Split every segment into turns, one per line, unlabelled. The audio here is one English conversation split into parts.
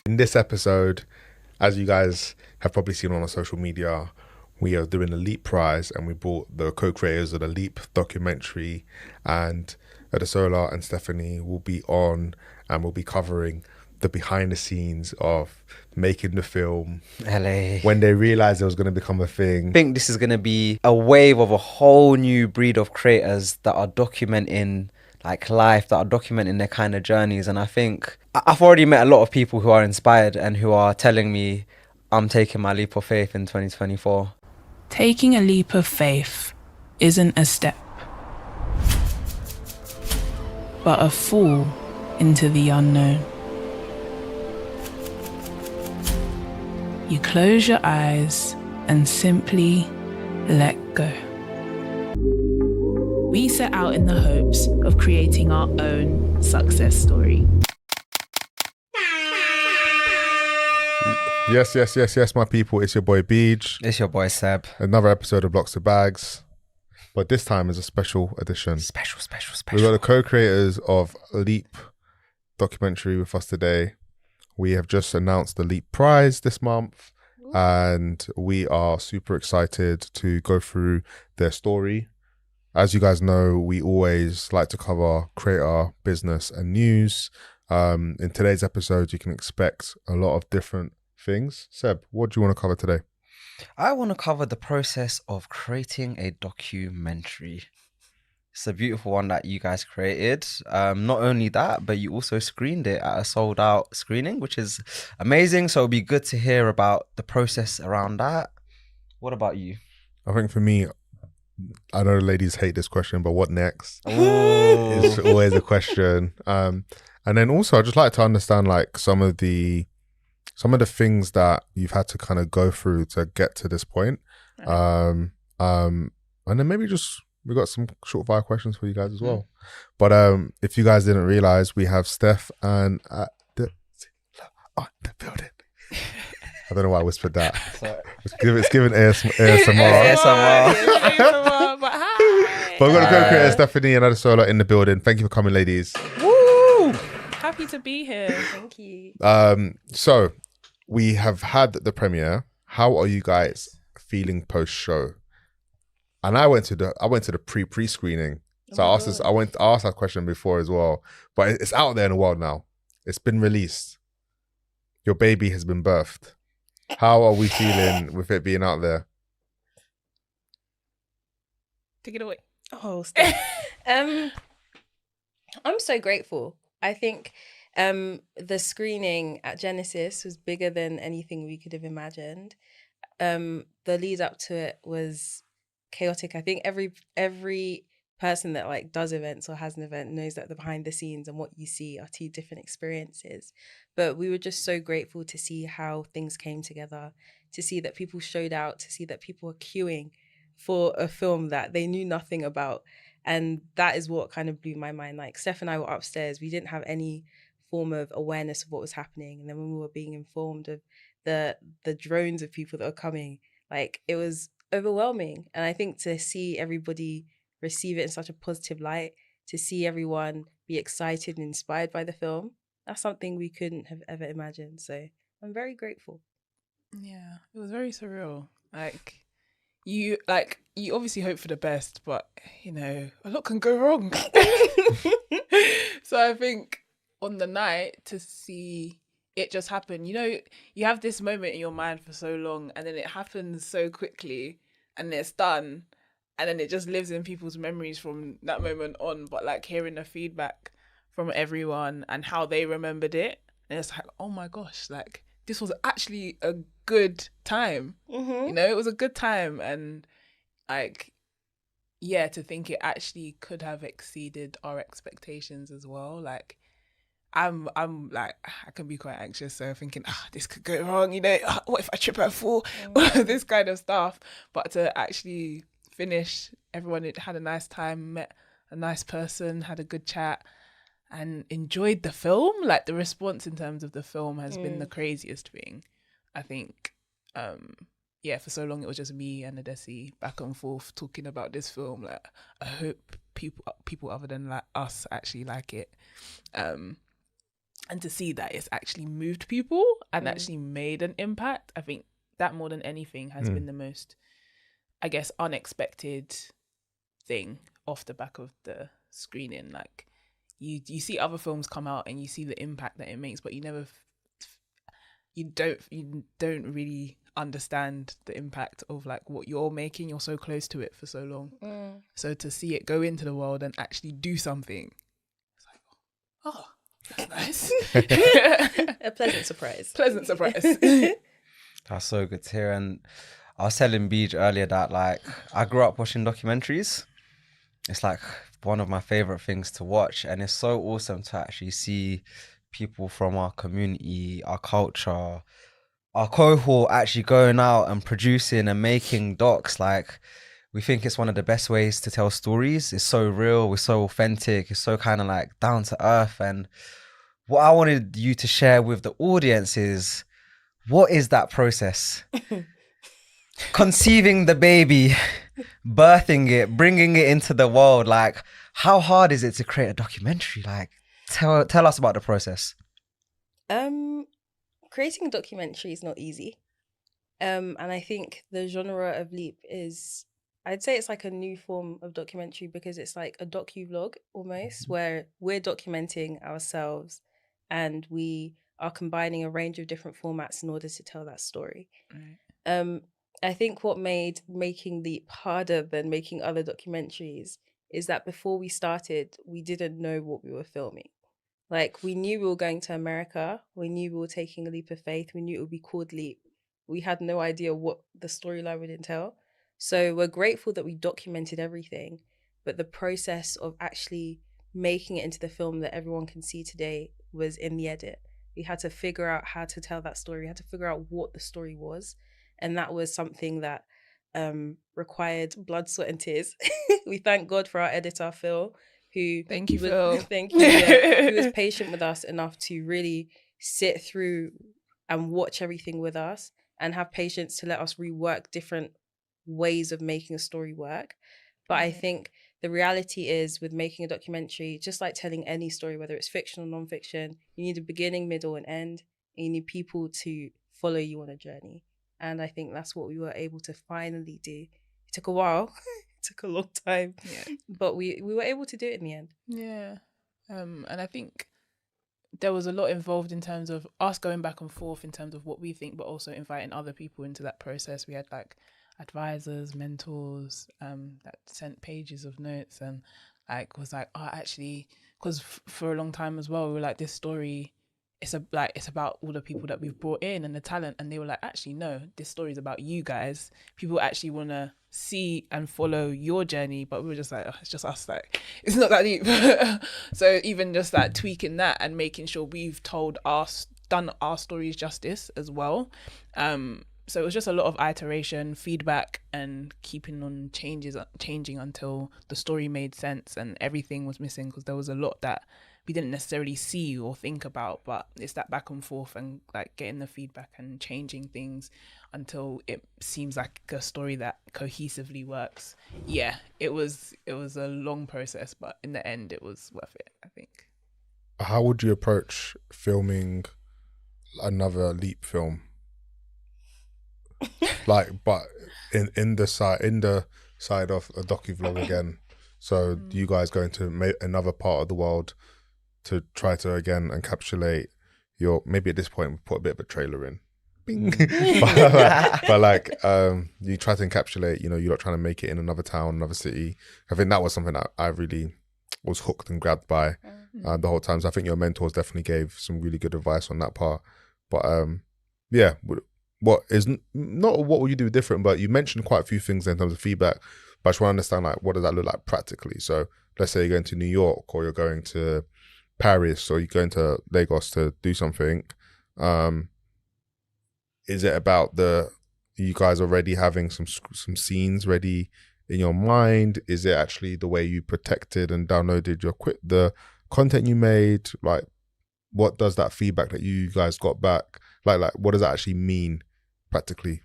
In this episode, as you guys have probably seen on our social media, we are doing the Leap Prize, and we brought the co-creators of the Leap documentary, and Adesola and Stephanie will be on, and we'll be covering the behind the scenes of making the film.
LA.
When they realized it was going to become a thing.
I think this is going to be a wave of a whole new breed of creators that are documenting like life, that are documenting their kind of journeys. And I think I've already met a lot of people who are inspired and who are telling me I'm taking my leap of faith in 2024.
Taking a leap of faith isn't a step, but a fall into the unknown. You close your eyes and simply let go. We set out in the hopes of creating our own success story.
Yes, my people. It's your boy Beej.
It's your boy Seb.
Another episode of Blocks to Bags. But this time is a special edition.
Special.
We've got the co-creators of Leap documentary with us today. We have just announced the Leap Prize this month, and we are super excited to go through their story. As you guys know, we always like to cover creator, business, and news. In today's episode, you can expect a lot of different things. Seb, what do you want to cover today?
I want to cover the process of creating a documentary. It's a beautiful one that you guys created. Not only that, but you also screened it at a sold out screening, which is amazing. So it'll be good to hear about the process around that. What about you?
I think for me, I know ladies hate this question, but what next?
Ooh.
Is always a question. And then also I'd just like to understand like some of the things that you've had to kind of go through to get to this point. And then maybe just we got some short fire questions for you guys as well. But if you guys didn't realize, we have Steph and the building. I don't know why I whispered that. It's giving ASMR.
But hi.
But we've got a co-creator Stephanie and Adesola in the building. Thank you for coming, ladies.
Woo! Happy to be here.
Thank you.
So we have had the premiere. How are you guys feeling post-show? And I went to the pre-screening. So I asked that question before as well. But it's out there in the world now. It's been released. Your baby has been birthed. How are we feeling with it being out there?
Take it away.
Oh, stop. I'm so grateful. I think the screening at Genesis was bigger than anything we could have imagined. The lead up to it was chaotic. I think every person that like does events or has an event knows that the behind the scenes and what you see are two different experiences. But we were just so grateful to see how things came together, to see that people showed out, to see that people were queuing for a film that they knew nothing about. And that is what kind of blew my mind. Like Steph and I were upstairs. We didn't have any form of awareness of what was happening. And then when we were being informed of the drones of people that were coming, like it was overwhelming. And I think to see everybody receive it in such a positive light, to see everyone be excited and inspired by the film, that's something we couldn't have ever imagined. So I'm very grateful.
Yeah, it was very surreal. You obviously hope for the best, but you know, a lot can go wrong. So I think on the night to see it just happen, you know, you have this moment in your mind for so long and then it happens so quickly and it's done and then it just lives in people's memories from that moment on. But like hearing the feedback from everyone and how they remembered it, and it's like, oh my gosh, like this was actually a good time. You know, it was a good time. And like, yeah, to think it actually could have exceeded our expectations as well. Like, I'm like, I can be quite anxious. So thinking, this could go wrong, you know, what if I trip and fall? This kind of stuff. But to actually finish, everyone had a nice time, met a nice person, had a good chat, and enjoyed the film. Like the response in terms of the film has been the craziest thing. I think, for so long it was just me and Adesi back and forth talking about this film. Like I hope people other than like us actually like it. and to see that it's actually moved people and actually made an impact. I think that more than anything has been the most, I guess, unexpected thing off the back of the screening. Like you see other films come out and you see the impact that it makes, but you don't really understand the impact of like what you're making. You're so close to it for so long. So to see it go into the world and actually do something, it's like, oh, that's nice.
A pleasant surprise.
Pleasant surprise.
That's so good to hear. And I was telling Beej earlier that like I grew up watching documentaries. It's like one of my favorite things to watch, and it's so awesome to actually see people from our community, our culture, our cohort actually going out and producing and making docs. Like, we think it's one of the best ways to tell stories. It's so real, it's so authentic, it's so kind of like down to earth. And what I wanted you to share with the audience is, what is that process? Conceiving the baby, birthing it, bringing it into the world. Like, how hard is it to create a documentary? Like, tell us about the process.
Creating a documentary is not easy. And I think the genre of Leap is, I'd say it's like a new form of documentary, because it's like a docu-vlog almost, where we're documenting ourselves and we are combining a range of different formats in order to tell that story. Right. I think what made making Leap harder than making other documentaries is that before we started, we didn't know what we were filming. Like, we knew we were going to America. We knew we were taking a leap of faith. We knew it would be called Leap. We had no idea what the storyline would entail. So we're grateful that we documented everything, but the process of actually making it into the film that everyone can see today was in the edit. We had to figure out how to tell that story. We had to figure out what the story was. And that was something that required blood, sweat and tears. We thank God for our editor, Phil, who
Thank you, Phil.
Thank you. Yeah, who was patient with us enough to really sit through and watch everything with us and have patience to let us rework different ways of making a story work. But I think the reality is, with making a documentary, just like telling any story, whether it's fiction or non-fiction, you need a beginning, middle and end, and you need people to follow you on a journey. And I think that's what we were able to finally do. It took a while. It took a long time. Yeah. But we were able to do it in the end.
Yeah. And I think there was a lot involved in terms of us going back and forth in terms of what we think, but also inviting other people into that process. We had like advisors, mentors, that sent pages of notes and like was like, oh, actually, because for a long time as well, we were like, this story, it's about all the people that we've brought in and the talent, and they were like, actually no, this story is about you guys. People actually want to see and follow your journey, but we were just like, oh, it's just us, like it's not that deep. So even just like tweaking that and making sure we've done our stories justice as well. So it was just a lot of iteration, feedback, and keeping on changing until the story made sense and everything was missing, because there was a lot that we didn't necessarily see or think about, but it's that back and forth and like getting the feedback and changing things until it seems like a story that cohesively works. Yeah, it was a long process, but in the end it was worth it, I think.
How would you approach filming another Leap film? Like, but in the side of a docu-vlog again. So you guys going to make another part of the world to try to again encapsulate your, maybe at this point we put a bit of a trailer in, bing. but like you try to encapsulate, you're not trying to make it in another town, another city. I think that was something that I really was hooked and grabbed by the whole time. So I think your mentors definitely gave some really good advice on that part. But yeah, what is not what will you do different, but you mentioned quite a few things in terms of feedback, but I just want to understand, like, what does that look like practically? So let's say you're going to New York, or you're going to Paris, or you're going to Lagos to do something. Is it about you guys already having some scenes ready in your mind? Is it actually the way you protected and downloaded the content you made? Like, what does that feedback that you guys got back, like what does that actually mean practically?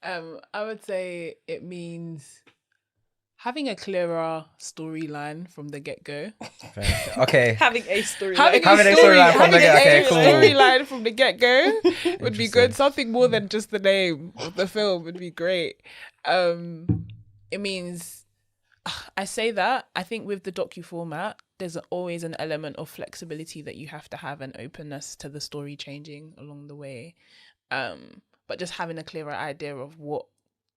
I would say it means Having a clearer storyline from the get-go.
Okay.
Having a story.
Having
a storyline from the get-go. Okay, cool.
Storyline from the get-go would be good.
Interesting.
Something more than just the name of the film would be great. It means, I say that, I think with the docu format, there's always an element of flexibility that you have to have, and openness to the story changing along the way. But just having a clearer idea of what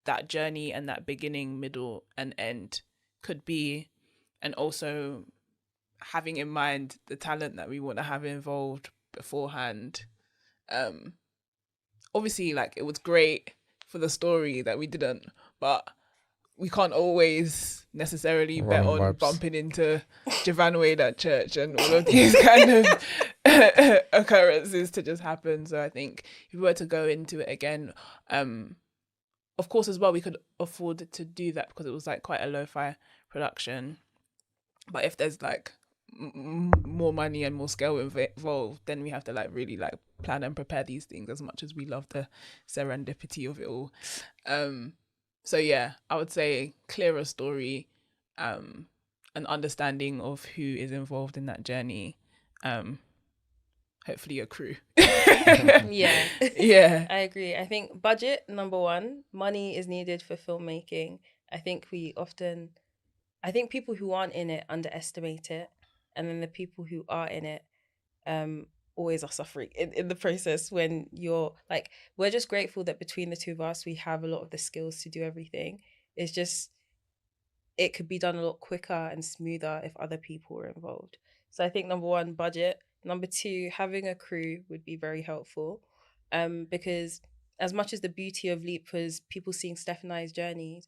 that journey and that beginning, middle, and end could be, and also having in mind the talent that we want to have involved beforehand. Obviously, like, it was great for the story that we didn't, but we can't always necessarily bet
Wrong
on
vibes.
bumping into Javan Wade at church and all of these kind of occurrences to just happen. So I think if we were to go into it again, of course, as well, we could afford to do that because it was like quite a lo-fi production. But if there's like more money and more scale involved, then we have to like really like plan and prepare these things, as much as we love the serendipity of it all. So yeah, I would say clearer story, an understanding of who is involved in that journey, hopefully a crew.
Yeah.
Yeah.
I agree. I think budget, number one, money is needed for filmmaking. I think people who aren't in it underestimate it. And then the people who are in it always are suffering in the process when you're like, we're just grateful that between the two of us, we have a lot of the skills to do everything. It's just, it could be done a lot quicker and smoother if other people were involved. So I think number one, budget. Number two, having a crew would be very helpful. Because as much as the beauty of Leap was people seeing Steph and I's journeys,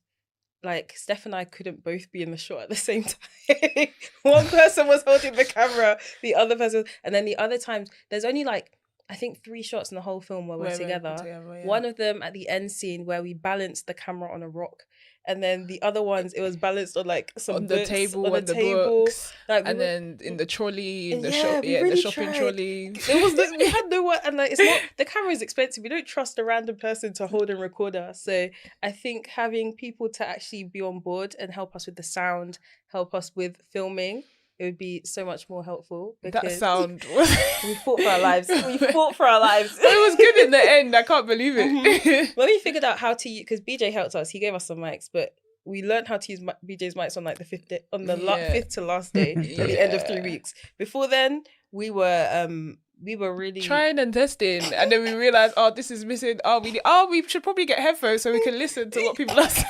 like Steph and I couldn't both be in the shot at the same time. One person was holding the camera, the other person, and then the other times there's only like, I think 3 shots in the whole film where we're together.
Yeah.
One of them at the end scene where we balanced the camera on a rock, and then the other ones it was balanced on like some
on the
books,
table,
on the
and the
table.
books,
Like,
and then in the trolley, in the
Yeah,
shop,
we
the
really
shopping
tried.
trolley.
It was we had no one, and like it's not, the camera is expensive. We don't trust a random person to hold and record us. So I think having people to actually be on board and help us with the sound, help us with filming, it would be so much more helpful.
That
Because
sound.
we fought for our lives. We fought for our lives.
It was good in the end. I can't believe it.
When we figured out how to use, because BJ helped us, he gave us some mics, but we learned how to use BJ's mics on like the fifth day, on the
Yeah.
5th to last day at the end of 3 weeks. Before then, we were really
Trying and testing, and then we realized, this is missing. We should probably get headphones so we can listen to what people are saying.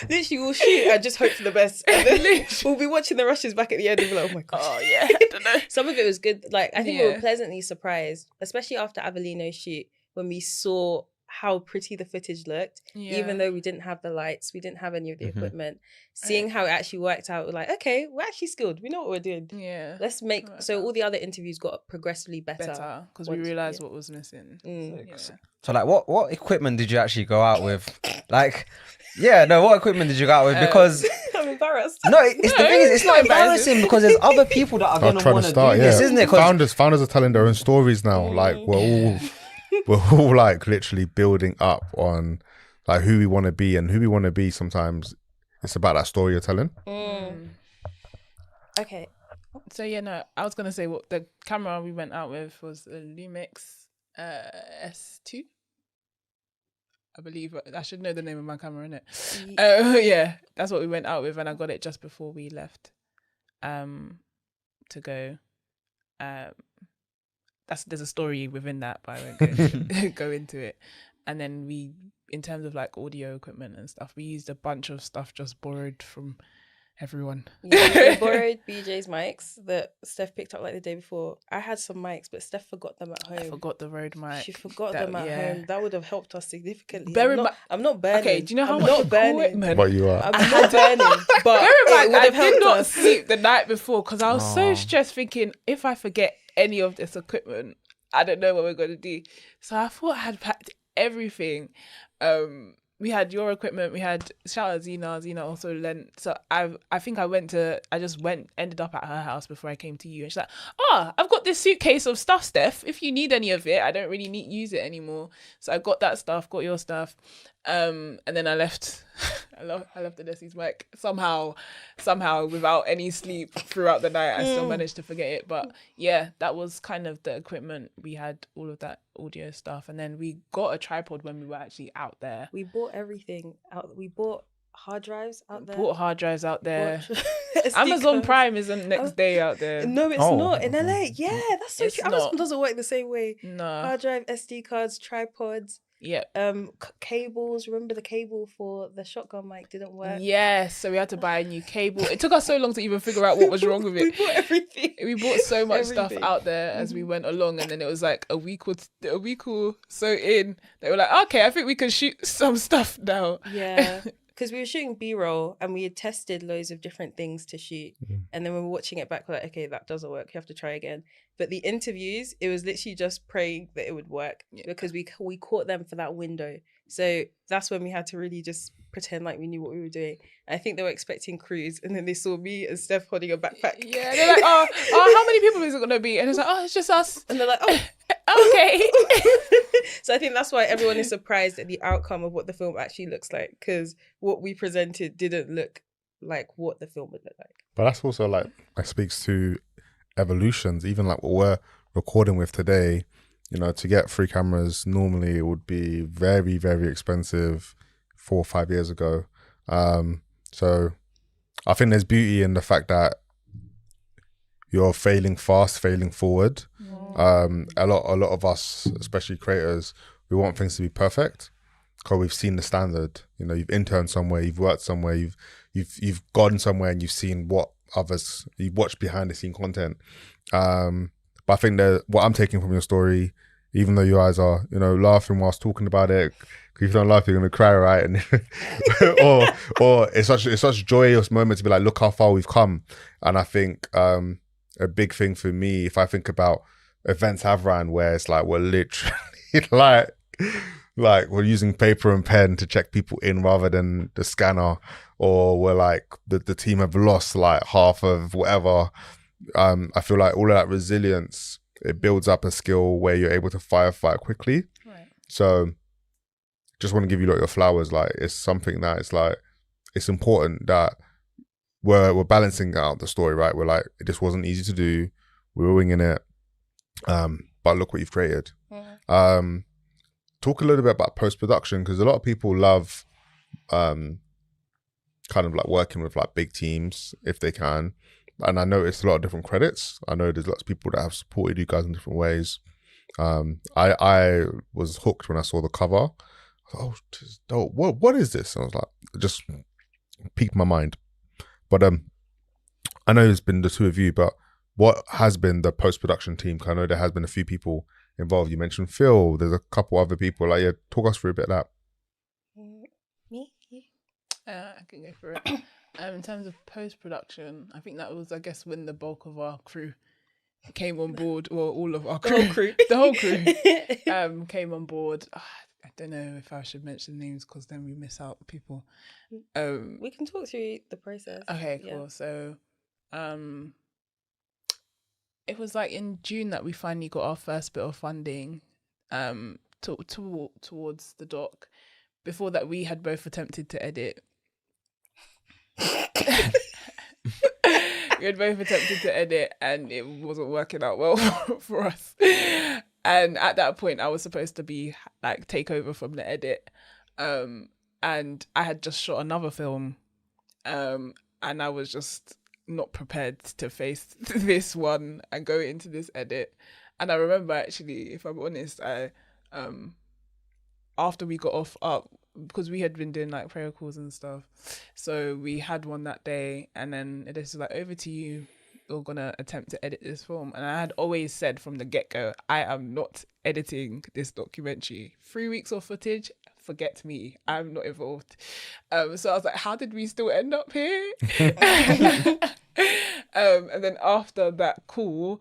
literally we'll shoot and just hope for the best. And then we'll be watching the rushes back at the end and be like, oh my gosh.
Oh yeah, I don't know.
Some of it was good. Like I think we
Yeah.
were pleasantly surprised, especially after Avellino's shoot, when we saw how pretty the footage looked, even though we didn't have the lights, we didn't have any of the equipment. Seeing how it actually worked out, we're like, okay, we're actually skilled. We know what we're doing.
Yeah,
Let's make so all the other interviews got progressively better.
because we
once-
realized
yeah.
what was missing.
Mm.
So,
So like, what equipment did you actually go out with? Like, what equipment did you go out with? Because
I'm embarrassed.
no, it's the thing is, it's not embarrassing because there's other people that are
I'm
gonna
trying
want
to
to
start.
do
Yeah,
this, isn't it? 'Cause
founders are telling their own stories now. Like we're all like literally building up on like who we want to be, and who we want to be. Sometimes it's about that story you're telling.
Okay.
So yeah, no, I was gonna say what the camera we went out with was a Lumix S2. I believe I should know the name of my camera, innit? Yeah, that's what we went out with, and I got it just before we left, to go. There's a story within that, but I won't go into it. And then we, in terms of like audio equipment and stuff, we used a bunch of stuff just borrowed from everyone.
Yeah, we borrowed BJ's mics that Steph picked up like the day before. I had some mics, but Steph forgot them at home.
I forgot the Rode mic.
She forgot them at home. That would have helped us significantly. I'm not burning.
Okay, do you know how
I'm
much
not burning?
equipment?
But you are.
I'm not burning. But
Bear in mind,
it would
I
have
did
helped
not
us.
sleep the night before because I was so stressed, thinking if I forget any of this equipment, I don't know what we're going to do. So I thought I had packed everything. We had your equipment. We had, shout out Zena. Zena also lent. So I ended up at her house before I came to you. And she's like, I've got this suitcase of stuff, Steph. If you need any of it, I don't really use it anymore. So I got that stuff, got your stuff. And then I left. I left the Desi's mic somehow without any sleep throughout the night. I still managed to forget it. But yeah, that was kind of the equipment. We had all of that audio stuff, and then we got a tripod when we were actually out there.
We bought everything out. We bought hard drives out there.
Bought hard drives out there.
SD
Amazon
cards.
Prime isn't next day out there.
No, it's not in LA. Yeah, that's so
It's
true. Amazon
not.
doesn't work the same way.
No.
Hard drive, SD cards, tripods.
Yeah.
Cables. Remember the cable for the shotgun mic didn't work.
Yes, so we had to buy a new cable. It took us so long to even figure out what was wrong with it.
We bought everything.
We bought so much stuff
Everything.
out there as we went along, and then it was like a week or so in, they were like, okay, I think we can shoot some stuff now.
Yeah, because we were shooting B-roll and we had tested loads of different things to shoot, and then we were watching it back, we're like, okay, that doesn't work. You have to try again. But the interviews, it was literally just praying that it would work because we caught them for that window. So that's when we had to really just pretend like we knew what we were doing. I think they were expecting crews, and then they saw me and Steph holding a backpack.
Yeah, they're like, oh, how many people is it gonna be? And it's like, oh, it's just us.
And they're like, oh,
okay.
So I think that's why everyone is surprised at the outcome of what the film actually looks like, because what we presented didn't look like what the film would look like.
But that's also like speaks to evolutions. Even like what we're recording with today, you know, to get 3 cameras normally it would be very, very expensive 4 or 5 years ago. So I think there's beauty in the fact that you're failing fast, failing forward. A lot of us, especially creators, we want things to be perfect because we've seen the standard. You know, you've interned somewhere, you've worked somewhere, you've gone somewhere, and you've seen what you've watched behind the scene content. But I think that what I'm taking from your story, even though you guys are, you know, laughing whilst talking about it, because if you don't laugh, you're gonna cry, right? And or it's such a joyous moment to be like, look how far we've come. And I think a big thing for me, if I think about events I've ran where it's like we're literally like we're using paper and pen to check people in rather than the scanner, or we're like the team have lost like half of whatever. I feel like all of that resilience, it builds up a skill where you're able to firefight quickly.
Right.
So just want to give you your flowers. Like it's something that it's like, it's important that we're balancing out the story, right? We're like, this wasn't easy to do. We were winging it. But look what you've created. Talk a little bit about post-production, because a lot of people love kind of like working with like big teams if they can. And I noticed a lot of different credits. I know there's lots of people that have supported you guys in different ways. I was hooked when I saw the cover. I was like, oh, this is dope. What is this? And I was like, it just piqued my mind. But I know it's been the two of you, but what has been the post-production team? 'Cause I know there has been a few people involved. You mentioned Phil. There's a couple other people. Like, yeah, talk us through a bit of that.
Me?
I can go for it. In terms of post-production, I think that was, I guess, when the bulk of our crew came on board, or all of our crew, the whole crew came on board. I don't know if I should mention names because then we miss out people.
We can talk through the process.
Okay, cool. Yeah. So, it was like in June that we finally got our first bit of funding towards the doc. Before that, we had both attempted to edit. We had both attempted to edit and it wasn't working out well for us. And at that point, I was supposed to be like take over from the edit. And I had just shot another film. And I was just not prepared to face this one and go into this edit. And I remember actually, if I'm honest, I after we got off up, because we had been doing like prayer calls and stuff, so we had one that day, and then it was like, over to you, you're gonna attempt to edit this film. And I had always said from the get-go, I am not editing this documentary. 3 weeks of footage, forget me, I'm not involved. So I was like, how did we still end up here? And then after that call,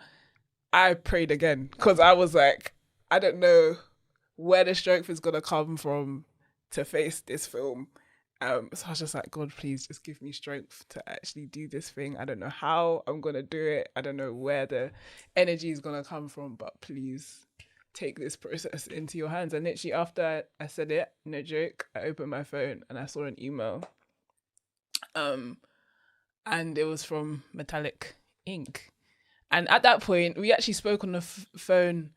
I prayed again, because I was like, I don't know where the strength is gonna come from to face this film. So I was just like, God, please just give me strength to actually do this thing. I don't know how I'm gonna do it. I don't know where the energy is gonna come from, but please take this process into your hands. And literally after I said it, no joke, I opened my phone and I saw an email. And it was from Metallic Ink. And at that point, we actually spoke on the phone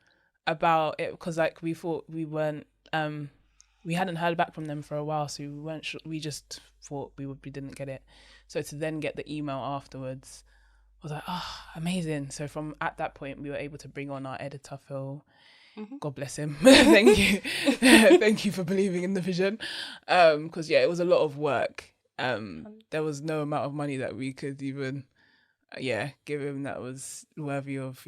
about it because like we thought we weren't, we hadn't heard back from them for a while, so we weren't sure. We just thought we didn't get it. So to then get the email afterwards, I was like, oh, amazing. So from at that point, we were able to bring on our editor, Phil. God bless him. Thank you. Thank you for believing in the vision. Because yeah, it was a lot of work. There was no amount of money that we could even, give him that was worthy of,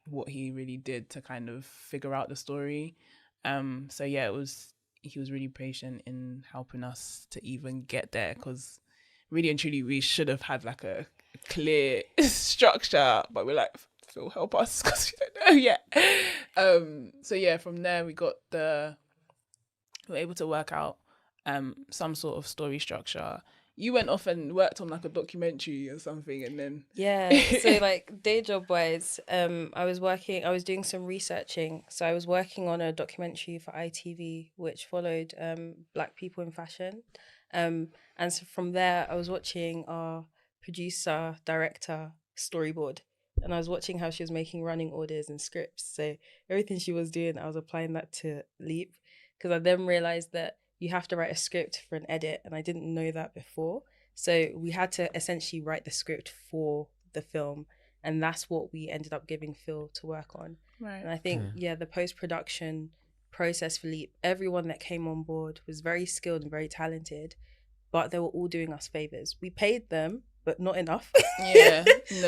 what he really did to kind of figure out the story. So yeah, he was really patient in helping us to even get there, because really and truly we should have had like a clear structure, but we're like, Phil, help us because we don't know yet. So yeah, from there we were able to work out some sort of story structure. You went off and worked on like a documentary or something, and then
so like day job wise, I was doing some researching. So I was working on a documentary for ITV which followed Black people in fashion, and so from there I was watching our producer director storyboard, and I was watching how she was making running orders and scripts. So everything she was doing, I was applying that to Leap, because I then realized that you have to write a script for an edit, and I didn't know that before. So we had to essentially write the script for the film, and that's what we ended up giving Phil to work on.
Right.
And I think, the post-production process for Leap, everyone that came on board was very skilled and very talented, but they were all doing us favors. We paid them, but not enough.
Yeah,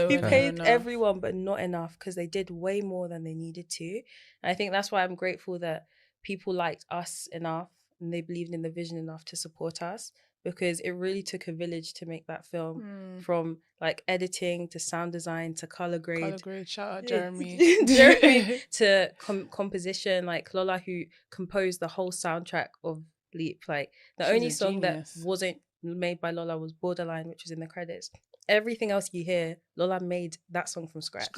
we paid
enough.
everyone, but not enough, because they did way more than they needed to. And I think that's why I'm grateful that people liked us enough and they believed in the vision enough to support us, because it really took a village to make that film, from like editing to sound design to color grade.
Shout out Jeremy.
To composition, like Lola, who composed the whole soundtrack of Leap. Like the
She's
only
a
song
genius.
that wasn't made by Lola was Borderline, which was in the credits. Everything else you hear, Lola made that song from scratch.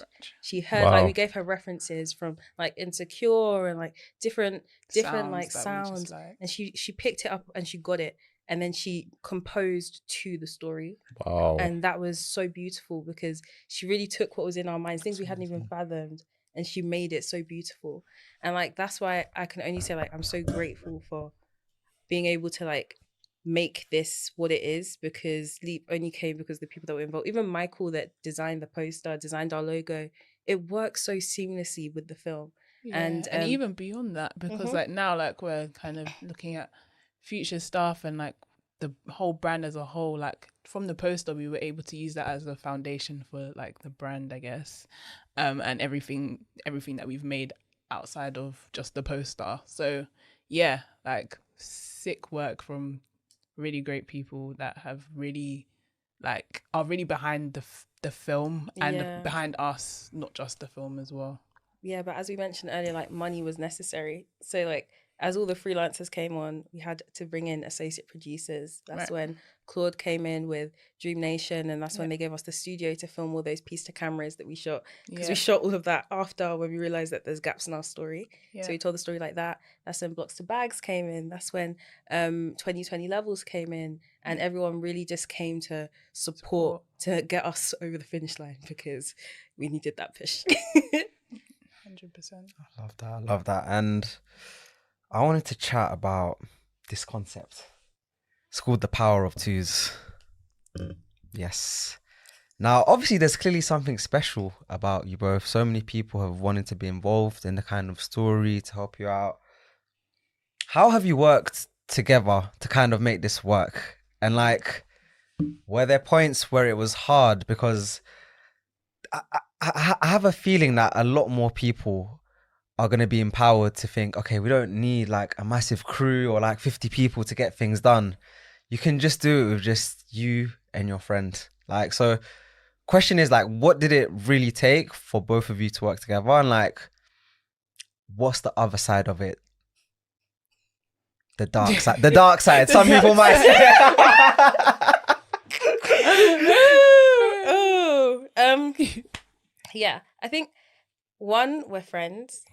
She heard like we gave her references from like Insecure and like different like sounds, and she picked it up and she got it, and then she composed to the story.
Wow.
And that was so beautiful, because she really took what was in our minds, things we hadn't even fathomed, and she made it so beautiful. And like that's why I can only say like I'm so grateful for being able to like make this what it is, because Leap only came because the people that were involved, even Michael that designed the poster, designed our logo, it works so seamlessly with the film. And
even beyond that, because like now like we're kind of looking at future stuff and like the whole brand as a whole, like from the poster we were able to use that as a foundation for like the brand, I guess, and everything that we've made outside of just the poster. So yeah, like sick work from really great people that have really like are really behind the film and behind us, not just the film as well.
Yeah, but as we mentioned earlier, like money was necessary. So like as all the freelancers came on, we had to bring in associate producers. That's when Claude came in with Dream Nation, and that's when they gave us the studio to film all those piece to cameras that we shot, because we shot all of that after, when we realized that there's gaps in our story. So we told the story like that. That's when Blocks to Bags came in. That's when 2020 Levels came in, and everyone really just came to support to get us over the finish line, because we needed that push.
100%.
I love that. And I wanted to chat about this concept. It's called the power of twos. Yes. Now, obviously, there's clearly something special about you both. So many people have wanted to be involved in the kind of story to help you out. How have you worked together to kind of make this work? And like, were there points where it was hard? Because I have a feeling that a lot more people are going to be empowered to think, okay, we don't need like a massive crew or like 50 people to get things done. You can just do it with just you and your friend. Like, so question is like, what did it really take for both of you to work together? And like, what's the other side of it? The dark side. The dark side. Some people might say.
Yeah, I think one, we're friends.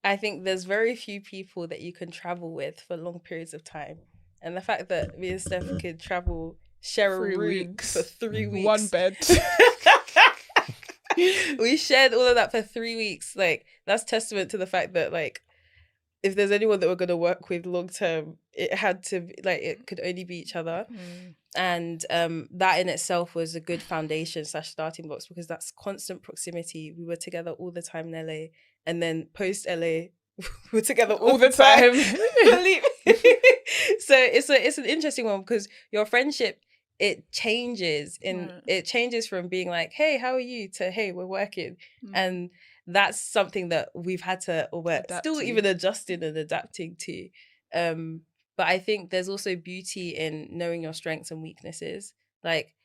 I think there's very few people that you can travel with for long periods of time. And the fact that me and Steph could travel, share a
3
room
weeks.
for 3 weeks.
1 bed.
We shared all of that for 3 weeks. Like, that's testament to the fact that, like, if there's anyone that we're going to work with long term, it had to be, like, it could only be each other. And that in itself was a good foundation / starting blocks, because that's constant proximity. We were together all the time in LA, and then post LA, we were together all the time. So it's an interesting one, because your friendship, it changes it changes from being like, hey, how are you, to hey, we're working. And that's something that we've had to, or we're still even adjusting and adapting to. But I think there's also beauty in knowing your strengths and weaknesses. Like,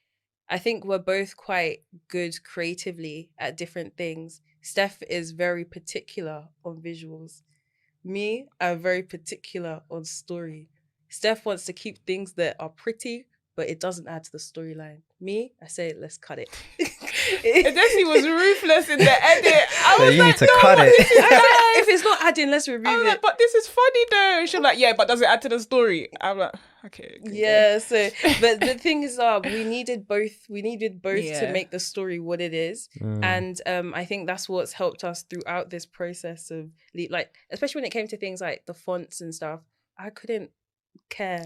I think we're both quite good creatively at different things. Steph is very particular on visuals. Me, I'm very particular on story. Steph wants to keep things that are pretty, but it doesn't add to the storyline. Me, I say, let's cut it.
Desi was ruthless in the edit.
You need to cut it.
If it's not adding, let's remove
I was
it.
like, but this is funny though. She's like, yeah, but does it add to the story? I'm like, okay.
Yeah, so but the thing is, we needed both to make the story what it is. And I think that's what's helped us throughout this process of, like, especially when it came to things like the fonts and stuff. I couldn't care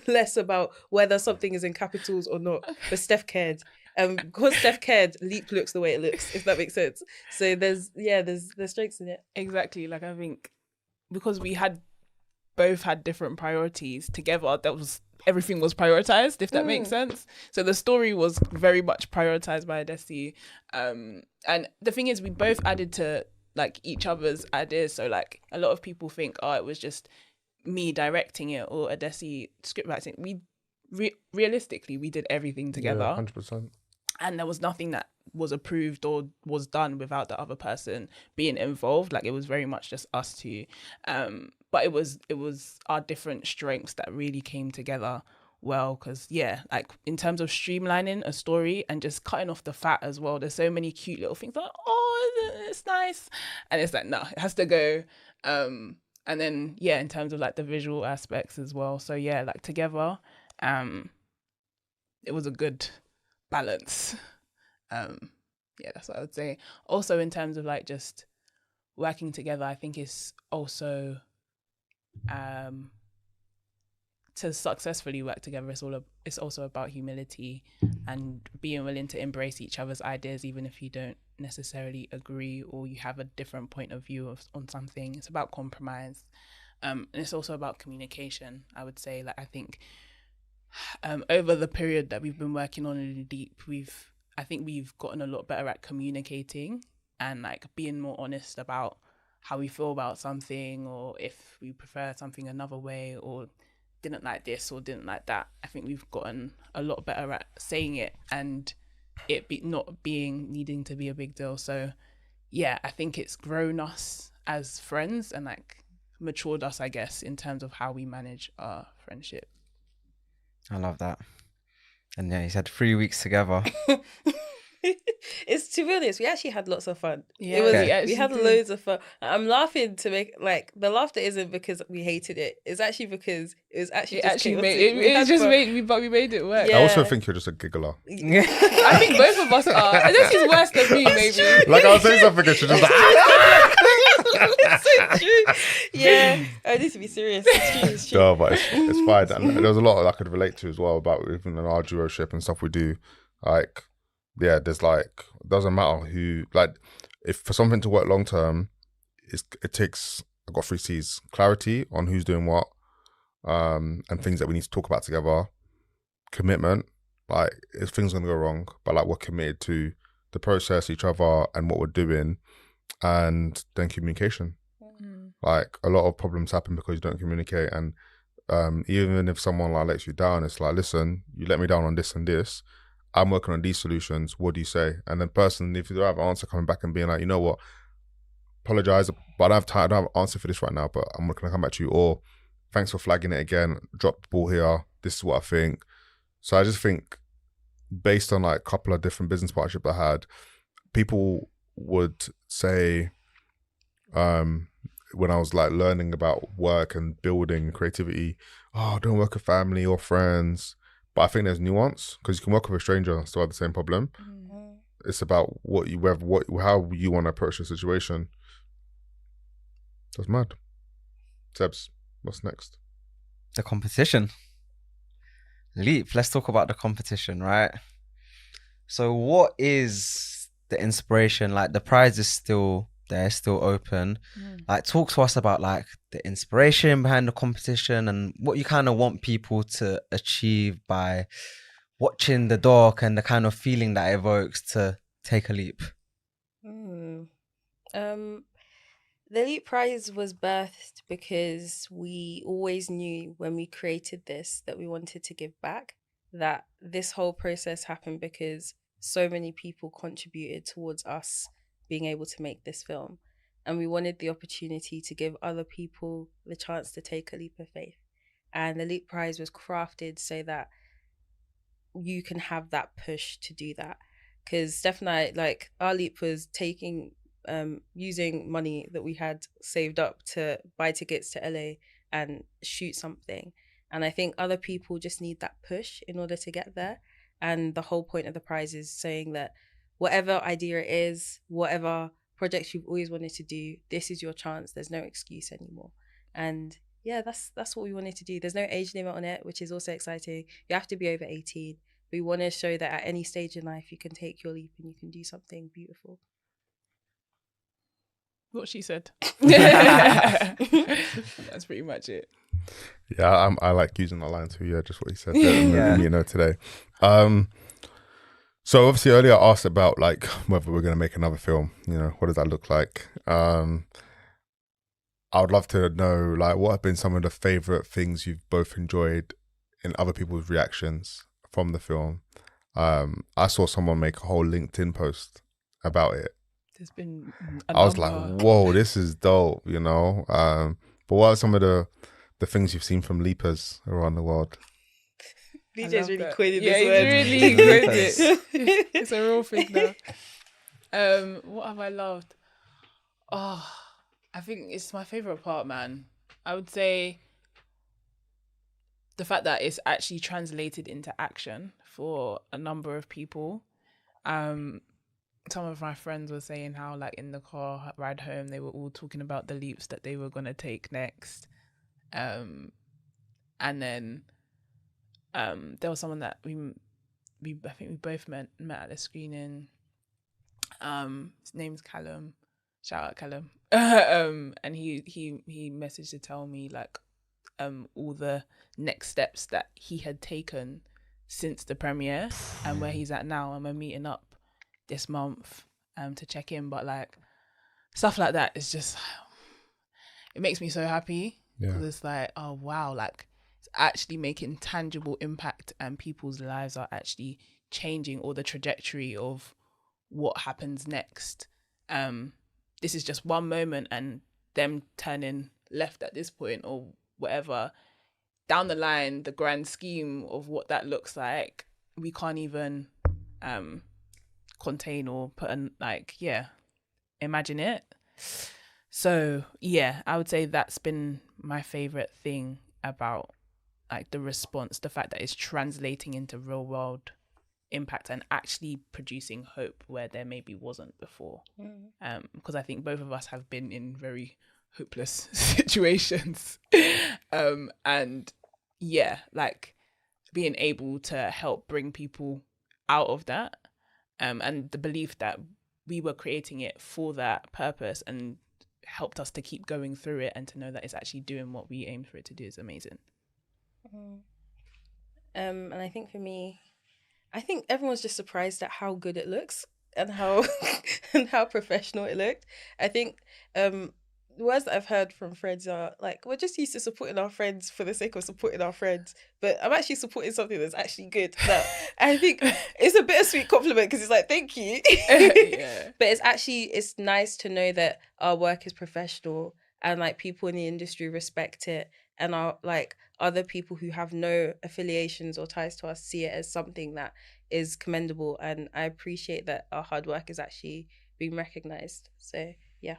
less about whether something is in capitals or not, but Steph cared. Because Steph cared, Leap looks the way it looks, if that makes sense. So there's strengths in it.
Exactly. Like, I think because we both had different priorities together, everything was prioritized, if that makes sense. So the story was very much prioritized by Desi. And the thing is, we both added to, like, each other's ideas. So, like, a lot of people think, oh, it was just me directing it or Adesi script writing. We realistically, we did everything together.
100%.
And there was nothing that was approved or was done without the other person being involved. Like, it was very much just us two. But it was our different strengths that really came together well, because like, in terms of streamlining a story and just cutting off the fat as well, there's so many cute little things like, oh, it's nice, and it's like, no, it has to go. And then in terms of, like, the visual aspects as well, so like, together it was a good balance. That's what I would say. Also, in terms of, like, just working together, I think it's also to successfully work together, it's also about humility and being willing to embrace each other's ideas, even if you don't necessarily agree or you have a different point of view on something. It's about compromise, and it's also about communication, I would say. Like, I think over the period that we've been working on in Deep, I think we've gotten a lot better at communicating and, like, being more honest about how we feel about something, or if we prefer something another way, or didn't like this or didn't like that. I think we've gotten a lot better at saying it and it not needing to be a big deal. So I think it's grown us as friends and, like, matured us, I guess, in terms of how we manage our friendship.
I love that. And you said 3 weeks together.
It's, to be honest, we actually had lots of fun.
Yeah,
we had loads of fun. I'm laughing to make, like, the laughter isn't because we hated it. It's actually because it was actually
we made it work.
I also think you're just a giggler.
I think both of us are. And this is worse than me, maybe.
Like, I was saying something and she's just like,
so true. Yeah, I need to be serious. It's true.
no, but it's fine. And there's a lot I could relate to as well about even in our duo-ship and stuff we do. Like, there's, like, it doesn't matter who, like, if for something to work long term, it takes, I've got 3 C's: clarity on who's doing what, and things that we need to talk about together, commitment, like, if things are gonna go wrong, but, like, we're committed to the process, each other, and what we're doing, and then communication. Like, a lot of problems happen because you don't communicate, and even if someone, like, lets you down, it's like, listen, you let me down on this and this, I'm working on these solutions, what do you say? And then person, if you don't have an answer, coming back and being like, you know what, apologize, but I don't have time, I don't have an answer for this right now, but I'm going to come back to you, or thanks for flagging it again, drop the ball here, this is what I think. So I just think, based on, like, a couple of different business partnerships I had, people would say, when I was like learning about work and building creativity. Oh, don't work with family or friends. But I think there's nuance because you can work with a stranger and still have the same problem. It's about how you want to approach the situation. That's mad. Sebs, what's next?
The competition. Leap. Let's talk about the competition, right? So what is the inspiration? Like the prize is still there, still open. Like talk to us about like the inspiration behind the competition and what you kind of want people to achieve by watching the doc and the kind of feeling that evokes to take a leap.
The Leap Prize was birthed because we always knew when we created this that we wanted to give back, that this whole process happened because so many people contributed towards us being able to make this film. And we wanted the opportunity to give other people the chance to take a leap of faith. And the Leap Prize was crafted so that you can have that push to do that. Because Steph and I, like, our leap was using money that we had saved up to buy tickets to LA and shoot something. And I think other people just need that push in order to get there. And the whole point of the prize is saying that whatever idea it is, whatever projects you've always wanted to do, this is your chance. There's no excuse anymore. And yeah, that's what we wanted to do. There's no age limit on it, which is also exciting. You have to be over 18. We want to show that at any stage in life, you can take your leap and you can do something beautiful.
What she said. That's pretty much it.
Yeah, I like using that line too. Yeah, just what you said. Today. So obviously earlier I asked about like whether we're going to make another film. You know, what does that look like? I would love to know like what have been some of the favorite things you've both enjoyed in other people's reactions from the film. I saw someone make a whole LinkedIn post about it.
There's been
I was like, whoa, this is dope, you know. But what are some of the things you've seen from leapers around the world?
BJ's really quoted
this
word.
Yeah, really quoted it. It's a real thing now. What have I loved? Oh, I think it's my favorite part, man. I would say the fact that it's actually translated into action for a number of people. Some of my friends were saying how like in the car ride home they were all talking about the leaps that they were going to take next. And then there was someone that I think we both met at the screening. His name's Callum. Shout out Callum. And he messaged to tell me like all the next steps that he had taken since the premiere and where he's at now, and we're meeting up this month to check in. But like stuff like that is just, it makes me so happy because it's like, oh wow, like it's actually making tangible impact and people's lives are actually changing, or the trajectory of what happens next. This is just one moment and them turning left at this point or whatever. Down the line, the grand scheme of what that looks like, we can't even contain or put imagine it. So yeah, I would say that's been my favorite thing about like the response, the fact that it's translating into real world impact and actually producing hope where there maybe wasn't before. Because I think both of us have been in very hopeless situations. And yeah, like being able to help bring people out of that, and the belief that we were creating it for that purpose and helped us to keep going through it and to know that it's actually doing what we aimed for it to do is amazing.
And I think for me, I think everyone's just surprised at how good it looks and how and how professional it looked. I think the words that I've heard from friends are like, we're just used to supporting our friends for the sake of supporting our friends, but I'm actually supporting something that's actually good. Now, I think it's a bittersweet compliment because it's like, thank you. But it's nice to know that our work is professional and like people in the industry respect it, and our like other people who have no affiliations or ties to us see it as something that is commendable, and I appreciate that our hard work is actually being recognized. So yeah.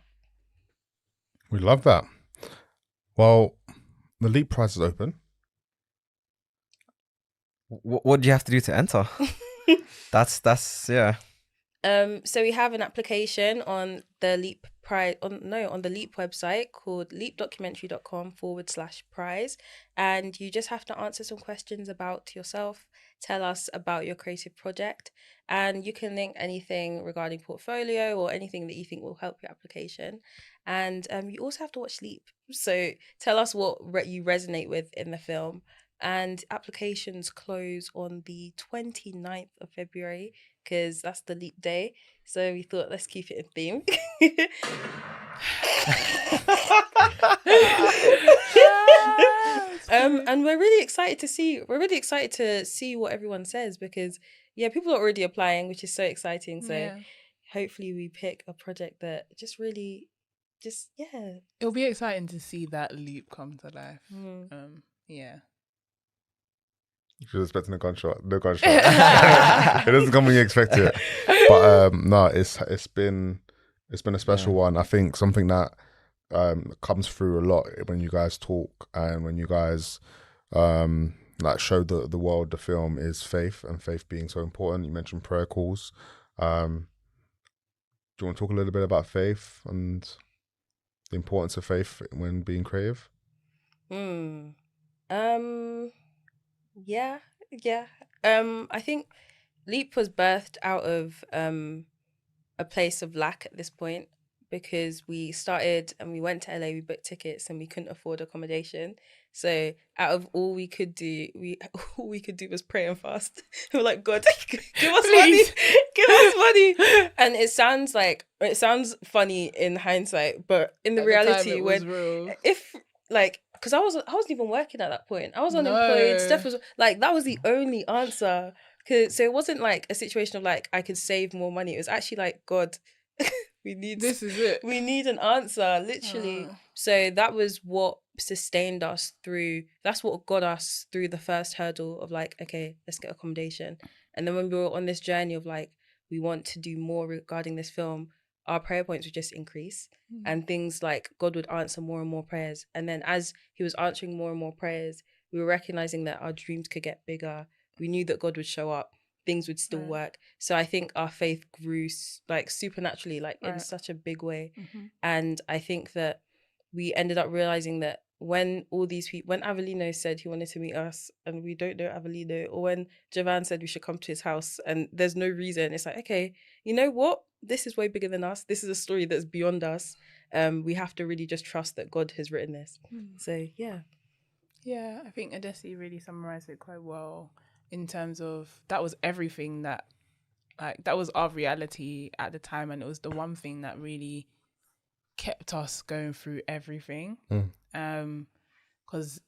We love that. Well, the Leap Prize is open.
What do you have to do to enter? That's yeah.
So we have an application on the Leap Prize on the Leap website called leapdocumentary.com/prize, and you just have to answer some questions about yourself, tell us about your creative project, and you can link anything regarding portfolio or anything that you think will help your application. And you also have to watch Leap, so tell us what you resonate with in the film. And applications close on the 29th of February because that's the leap day. So we thought, let's keep it in theme. And we're really excited to see what everyone says, because people are already applying, which is so exciting. So hopefully we pick a project that just really
it'll be exciting to see that leap come to life. Yeah.
She was expecting a gunshot. No gunshot. It doesn't come when you expect it. But no, it's been a special one. I think something that comes through a lot when you guys talk and when you guys like show the world the film is faith, and faith being so important. You mentioned prayer calls. Do you want to talk a little bit about faith and the importance of faith when being creative?
Yeah. I think Leap was birthed out of a place of lack at this point, because we started and we went to LA, we booked tickets and we couldn't afford accommodation. So out of all we could do, was pray and fast. We were like, God, give us money, give us money. And it sounds funny in hindsight, but in the
At
reality,
the time, it was real.
because I wasn't even working at that point. I was unemployed. Steph was like, that was the only answer. So it wasn't like a situation of like I could save more money. It was actually like, God,
this is it.
We need an answer, literally. So that was what sustained us through. That's what got us through the first hurdle of like, okay, let's get accommodation. And then when we were on this journey of like, we want to do more regarding this film, our prayer points would just increase, and things like God would answer more and more prayers. And then as he was answering more and more prayers, we were recognizing that our dreams could get bigger. We knew that God would show up, things would still work. So I think our faith grew like supernaturally, like in such a big way. And I think that we ended up realizing that when all these people, when Avellino said he wanted to meet us and we don't know Avellino, or when Javan said we should come to his house and there's no reason, it's like, okay, you know what? This is way bigger than us. This is a story that's beyond us. We have to really just trust that God has written this. So, yeah.
Yeah, I think Adesi really summarized it quite well in terms of that was everything that, like, that was our reality at the time. And it was the one thing that really kept us going through everything. Because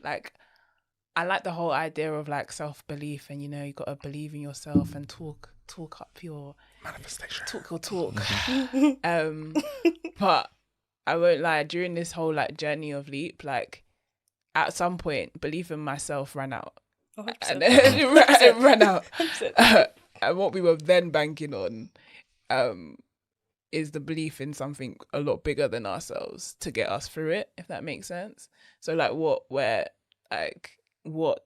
I like the whole idea of like self-belief, and you know, you got to believe in yourself and talk up your
manifestation,
talk your talk. But I won't lie, during this whole like journey of Leap, like at some point belief in myself ran out.
100%.
And it ran out. And what we were then banking on is the belief in something a lot bigger than ourselves to get us through it, if that makes sense. So like what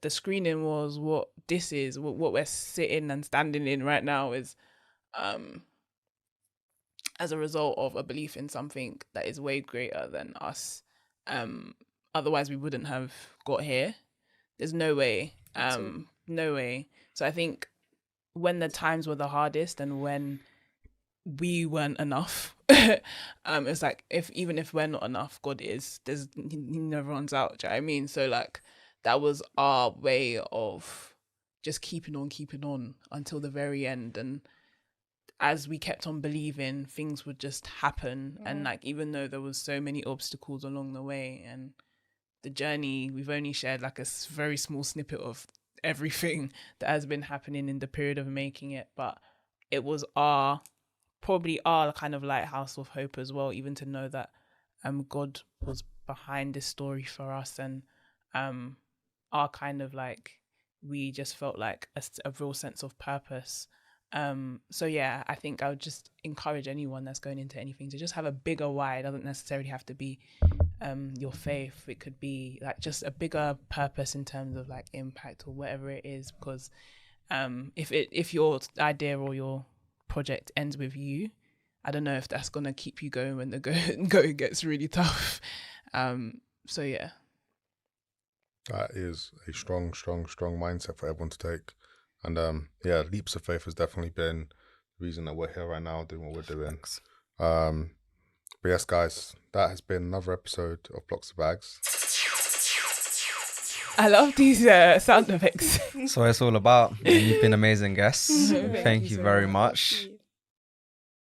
the screening was, what this is, what we're sitting and standing in right now is as a result of a belief in something that is way greater than us. Otherwise we wouldn't have got here. There's no way. No way. So I think when the times were the hardest and when we weren't enough, it's like even if we're not enough, God is. He never runs out. Do you know what I mean? So like that was our way of just keeping on until the very end. And as we kept on believing, things would just happen. And like even though there was so many obstacles along the way and the journey, we've only shared like a very small snippet of everything that has been happening in the period of making it, but it was probably our kind of lighthouse of hope as well, even to know that God was behind this story for us. And our kind of like, we just felt like a real sense of purpose So yeah, I think I would just encourage anyone that's going into anything to just have a bigger why. It doesn't necessarily have to be your faith. It could be like just a bigger purpose in terms of like impact or whatever it is, because if your idea or your project ends with you, I don't know if that's gonna keep you going when the going gets really tough. So yeah,
that is a strong mindset for everyone to take. And yeah, leaps of faith has definitely been the reason that we're here right now doing what we're doing. But yes, guys, that has been another episode of Blocks of Bags.
I love these sound effects.
So it's all about. You've been amazing guests.
Thank
Thank
you
you
so
very
much.
much.